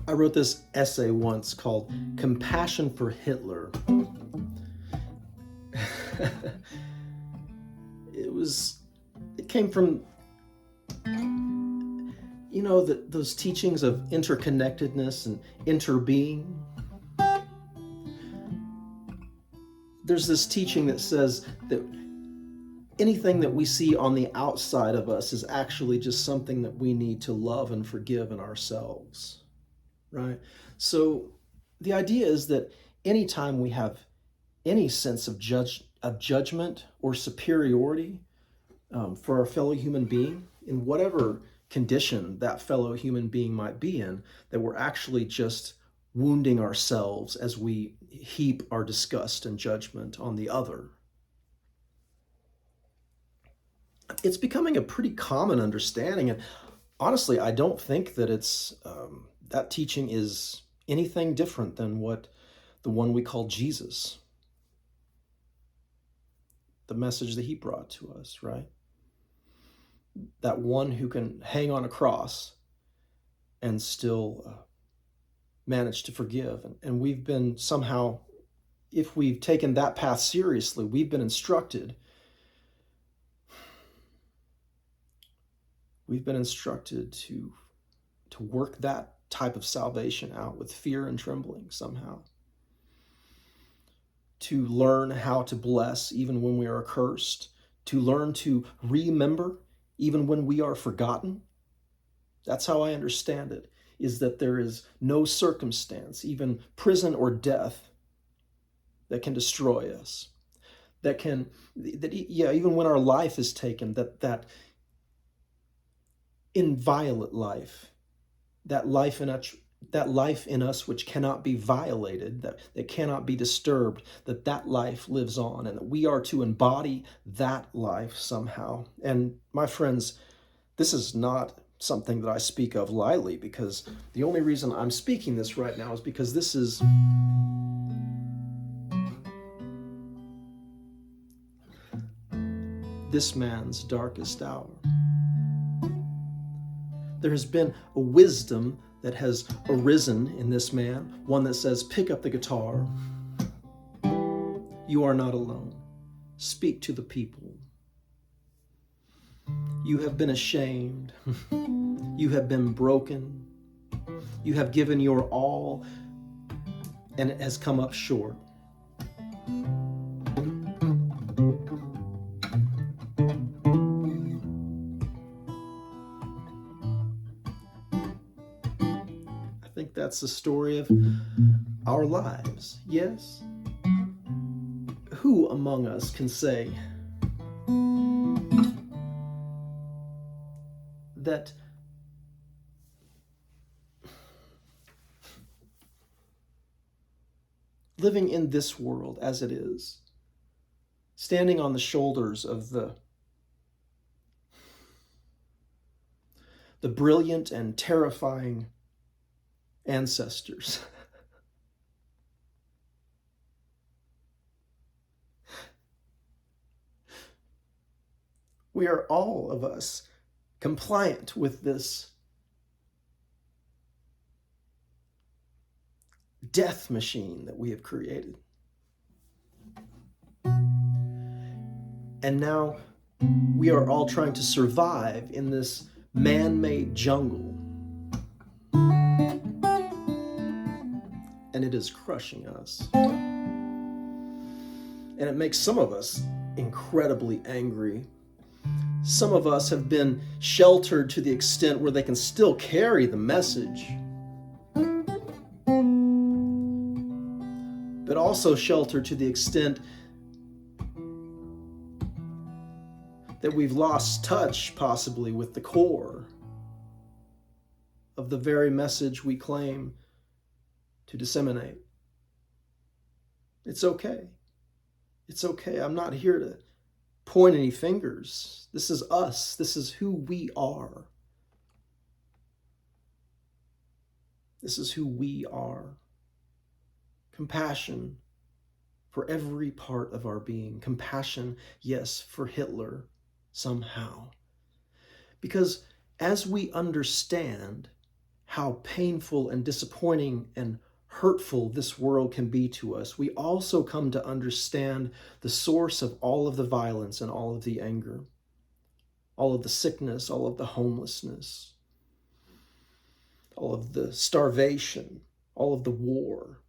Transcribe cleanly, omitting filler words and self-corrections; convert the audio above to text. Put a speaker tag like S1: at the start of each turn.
S1: I wrote this essay once called Compassion for Hitler. It came from, those teachings of interconnectedness and interbeing. There's this teaching that says that anything that we see on the outside of us is actually just something that we need to love and forgive in ourselves, right? So the idea is that anytime we have any sense of judgment or superiority for our fellow human being, in whatever condition that fellow human being might be in, that we're actually just wounding ourselves as we heap our disgust and judgment on the other. It's becoming a pretty common understanding, and honestly, I don't think that that teaching is anything different than the one we call Jesus, the message that he brought to us, right? That one who can hang on a cross and still manage to forgive. And we've been somehow, if we've taken that path seriously, we've been instructed. We've been instructed to work that type of salvation out with fear and trembling somehow. To learn how to bless even when we are cursed. To learn to remember even when we are forgotten. That's how I understand it, is that there is no circumstance, even prison or death, that can destroy us. Even when our life is taken, that inviolate life, that life in us which cannot be violated, that cannot be disturbed, that life lives on, and that we are to embody that life somehow. And my friends, this is not something that I speak of lightly, because the only reason I'm speaking this right now is because this is this man's darkest hour. There has been a wisdom that has arisen in this man, one that says, pick up the guitar. You are not alone. Speak to the people. You have been ashamed. You have been broken. You have given your all, and it has come up short. I think that's the story of our lives, yes? Who among us can say that living in this world as it is, standing on the shoulders of the brilliant and terrifying ancestors, we are all of us compliant with this death machine that we have created. And now we are all trying to survive in this man-made jungle. And it is crushing us. And it makes some of us incredibly angry. Some of us have been sheltered to the extent where they can still carry the message, but also sheltered to the extent that we've lost touch, possibly, with the core of the very message we claim to disseminate. It's okay. It's okay. I'm not here to point any fingers. This is us. This is who we are. This is who we are. Compassion for every part of our being. Compassion, yes, for Hitler somehow. Because as we understand how painful and disappointing and hurtful this world can be to us, we also come to understand the source of all of the violence and all of the anger, all of the sickness, all of the homelessness, all of the starvation, all of the war.